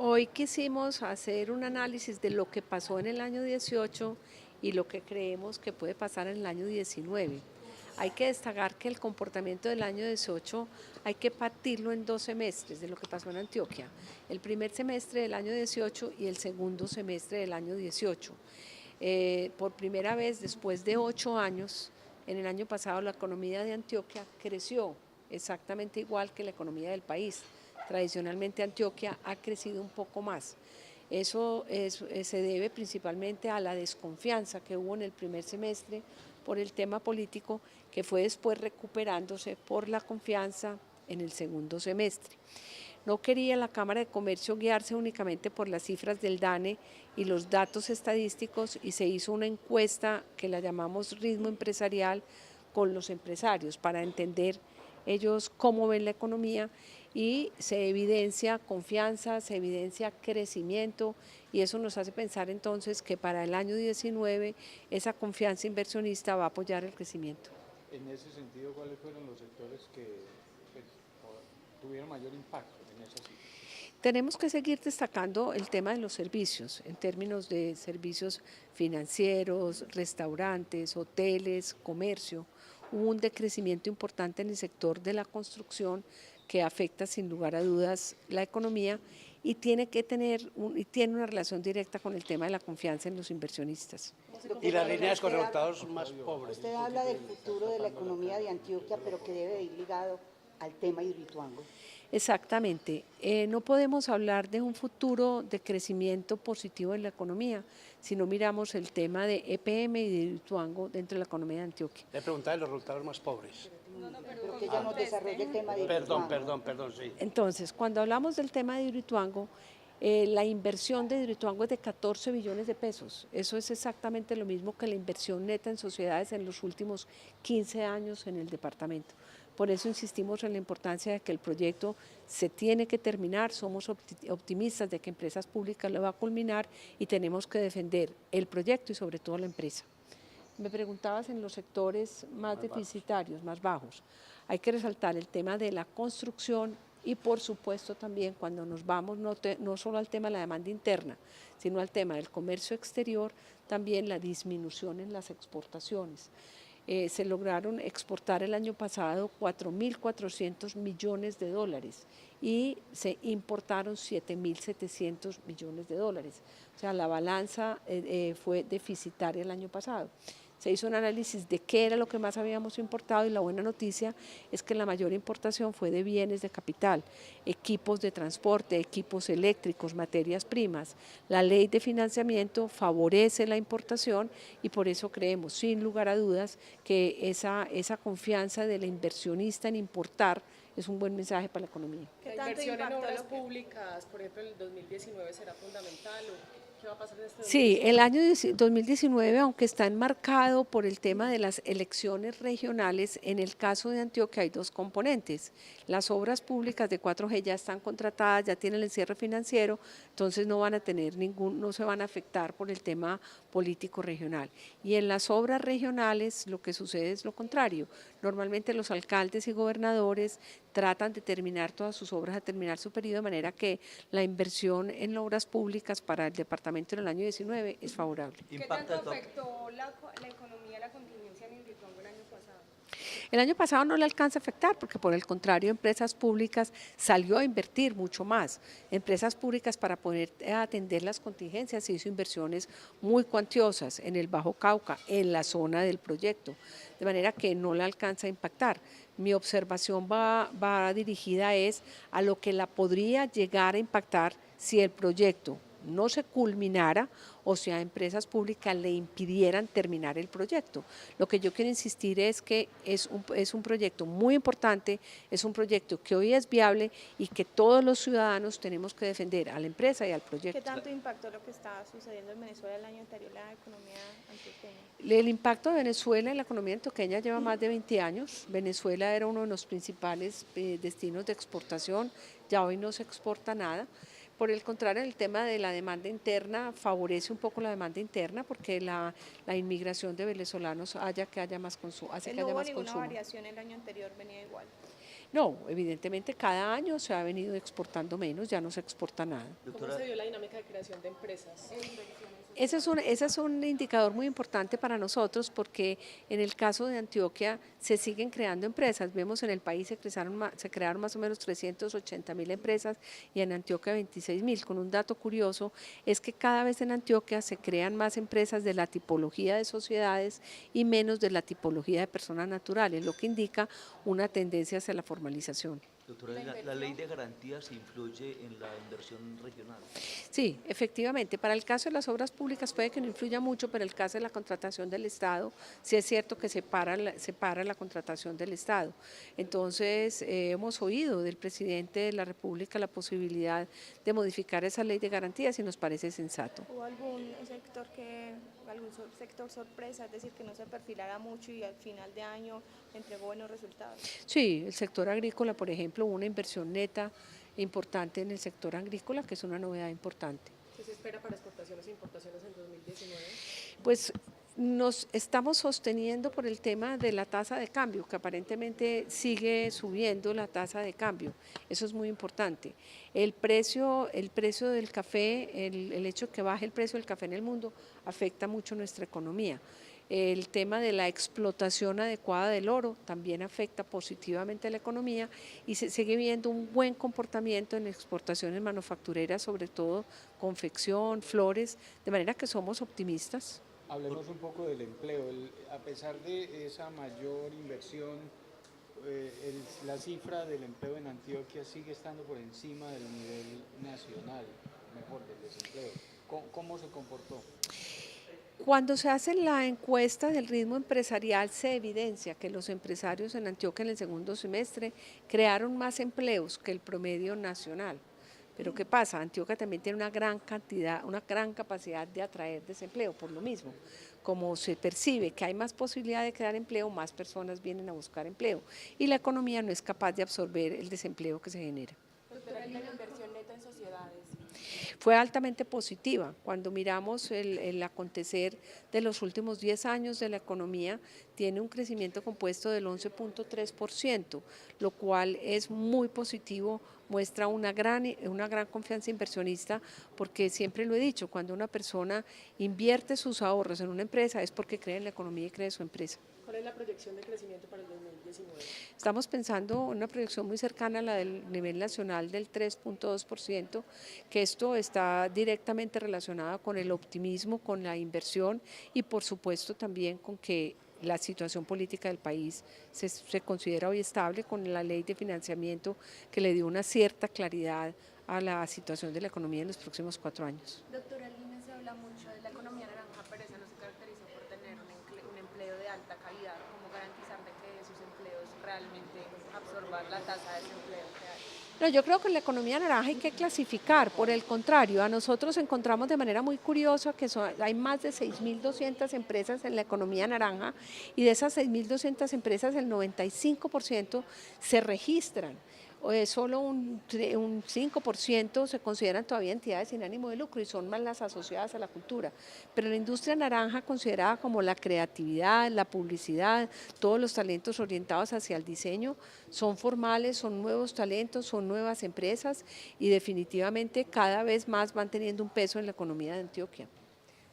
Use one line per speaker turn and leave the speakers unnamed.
Hoy quisimos hacer un análisis de lo que pasó en el año 18 y lo que creemos que puede pasar en el año 19. Hay que destacar que el comportamiento del año 18 hay que partirlo en dos semestres de lo que pasó en Antioquia. El primer semestre del año 18 y el segundo semestre del año 18. Por primera vez, después de 8 años, en el año pasado la economía de Antioquia creció exactamente igual que la economía del país. Tradicionalmente Antioquia ha crecido un poco más. Se debe principalmente a la desconfianza que hubo en el primer semestre por el tema político, que fue después recuperándose por la confianza en el segundo semestre. No quería la Cámara de Comercio guiarse únicamente por las cifras del DANE y los datos estadísticos, y se hizo una encuesta que la llamamos Ritmo Empresarial con los empresarios para entender ellos cómo ven la economía, y se evidencia confianza, se evidencia crecimiento, y eso nos hace pensar entonces que para el año 19 esa confianza inversionista va a apoyar el crecimiento.
En ese sentido, ¿cuáles fueron los sectores que pues, tuvieron mayor impacto en esa cifra?
Tenemos que seguir destacando el tema de los servicios, en términos de servicios financieros, restaurantes, hoteles, comercio. Hubo un decrecimiento importante en el sector de la construcción que afecta sin lugar a dudas la economía y tiene una relación directa con el tema de la confianza en los inversionistas.
Y las líneas con resultados más pobres.
Usted habla del futuro de la economía de Antioquia, pero que debe ir ligado al tema Hidroituango.
Exactamente. No podemos hablar de un futuro de crecimiento positivo en la economía si no miramos el tema de EPM y de Hidroituango dentro de la economía de Antioquia.
Le preguntaba de los resultados más pobres.
Pero que ella nos desarrolle el tema de Hidroituango.
Perdón, sí.
Entonces, cuando hablamos del tema de Hidroituango, la inversión de Hidroituango es de 14 billones de pesos. Eso es exactamente lo mismo que la inversión neta en sociedades en los últimos 15 años en el departamento. Por eso insistimos en la importancia de que el proyecto se tiene que terminar. Somos optimistas de que Empresas Públicas lo va a culminar y tenemos que defender el proyecto y sobre todo la empresa. Me preguntabas en los sectores más deficitarios, más bajos. Hay que resaltar el tema de la construcción y, por supuesto, también cuando nos vamos no solo al tema de la demanda interna, sino al tema del comercio exterior, también la disminución en las exportaciones. Se lograron exportar el año pasado 4.400 millones de dólares y se importaron 7.700 millones de dólares. O sea, la balanza fue deficitaria el año pasado. Se hizo un análisis de qué era lo que más habíamos importado, y la buena noticia es que la mayor importación fue de bienes de capital, equipos de transporte, equipos eléctricos, materias primas. La ley de financiamiento favorece la importación y por eso creemos, sin lugar a dudas, que esa confianza de la inversionista en importar es un buen mensaje para la economía.
La inversión en obras públicas, por ejemplo, en el 2019 será fundamental, ¿o qué va a pasar en este 2019?
Sí, el año 2019, aunque está enmarcado por el tema de las elecciones regionales, en el caso de Antioquia hay dos componentes. Las obras públicas de 4G ya están contratadas, ya tienen el cierre financiero, entonces no se van a afectar por el tema político regional. Y en las obras regionales lo que sucede es lo contrario. Normalmente los alcaldes y gobernadores tratan de terminar todas sus obras, a terminar su periodo, de manera que la inversión en obras públicas para el departamento en el año 19 es favorable.
¿Qué tanto afectó la economía, la contingencia en Hidroituango el año pasado?
El año pasado no le alcanza a afectar porque, por el contrario, Empresas Públicas salió a invertir mucho más. Empresas Públicas, para poder atender las contingencias, hizo inversiones muy cuantiosas en el Bajo Cauca, en la zona del proyecto, de manera que no le alcanza a impactar. Mi observación va dirigida a lo que la podría llegar a impactar si el proyecto no se culminara o si a Empresas Públicas le impidieran terminar el proyecto. Lo que yo quiero insistir es que es un proyecto muy importante, es un proyecto que hoy es viable y que todos los ciudadanos tenemos que defender a la empresa y al proyecto.
¿Qué tanto impactó lo que estaba sucediendo en Venezuela el año anterior la economía antioqueña?
El impacto de Venezuela en la economía antioqueña lleva más de 20 años. Venezuela era uno de los principales destinos de exportación, ya hoy no se exporta nada. Por el contrario, el tema de la demanda interna favorece un poco la demanda interna porque la inmigración de venezolanos hace que haya más consumo.
¿No hubo ninguna variación el año anterior, venía igual?
No, evidentemente cada año se ha venido exportando menos, ya no se exporta nada.
¿Cómo se dio la dinámica de creación de empresas?
Ese es un indicador muy importante para nosotros porque en el caso de Antioquia se siguen creando empresas. Vemos en el país se crearon más o menos 380.000 empresas y en Antioquia 26.000. Con un dato curioso es que cada vez en Antioquia se crean más empresas de la tipología de sociedades y menos de la tipología de personas naturales, lo que indica una tendencia hacia la formalización.
Doctora, ¿la ley de garantías influye en la inversión regional?
Sí, efectivamente. Para el caso de las obras públicas puede que no influya mucho, pero el caso de la contratación del Estado, sí es cierto que se para la contratación del Estado. Entonces, hemos oído del presidente de la República la posibilidad de modificar esa ley de garantías y nos parece sensato.
¿Hubo algún sector sorpresa, es decir, que no se perfilara mucho y al final de año entregó buenos resultados?
Sí, el sector agrícola, por ejemplo, hubo una inversión neta importante en el sector agrícola, que es una novedad importante.
¿Qué se espera para exportaciones e importaciones en 2019?
Pues nos estamos sosteniendo por el tema de la tasa de cambio, que aparentemente sigue subiendo la tasa de cambio. Eso es muy importante. El precio del café, el hecho de que baje el precio del café en el mundo afecta mucho nuestra economía. El tema de la explotación adecuada del oro también afecta positivamente a la economía y se sigue viendo un buen comportamiento en exportaciones manufactureras, sobre todo confección, flores, de manera que somos optimistas.
Hablemos un poco del empleo. A pesar de esa mayor inversión, la cifra del empleo en Antioquia sigue estando por encima del nivel nacional, mejor, del desempleo. ¿Cómo se comportó?
Cuando se hace la encuesta del ritmo empresarial se evidencia que los empresarios en Antioquia en el segundo semestre crearon más empleos que el promedio nacional. Pero ¿qué pasa? Antioquia también tiene una gran capacidad de atraer desempleo, por lo mismo. Como se percibe que hay más posibilidad de crear empleo, más personas vienen a buscar empleo y la economía no es capaz de absorber el desempleo que se genera.
Doctora, ¿y la inversión neta en sociedades?
Fue altamente positiva. Cuando miramos el acontecer de los últimos 10 años de la economía, tiene un crecimiento compuesto del 11.3%, lo cual es muy positivo, muestra una gran confianza inversionista, porque siempre lo he dicho, cuando una persona invierte sus ahorros en una empresa es porque cree en la economía y cree en su empresa.
¿Cuál es la proyección de crecimiento para el 2019?
Estamos pensando en una proyección muy cercana a la del nivel nacional del 3.2%, que esto está directamente relacionado con el optimismo, con la inversión y por supuesto también con que la situación política del país se considera hoy estable con la ley de financiamiento que le dio una cierta claridad a la situación de la economía en los próximos 4 años.
Doctora Lina, se habla mucho de la economía naranja, pero esa no se caracteriza por tener un empleo de alta calidad. ¿Cómo garantizar de que esos empleos realmente absorban la tasa de desempleo que hay?
No, yo creo que en la economía naranja hay que clasificar, por el contrario, a nosotros encontramos de manera muy curiosa que hay más de 6.200 empresas en la economía naranja y de esas 6.200 empresas el 95% se registran. Solo un 5% se consideran todavía entidades sin ánimo de lucro y son más las asociadas a la cultura. Pero la industria naranja considerada como la creatividad, la publicidad, todos los talentos orientados hacia el diseño, son formales, son nuevos talentos, son nuevas empresas y definitivamente cada vez más van teniendo un peso en la economía de Antioquia.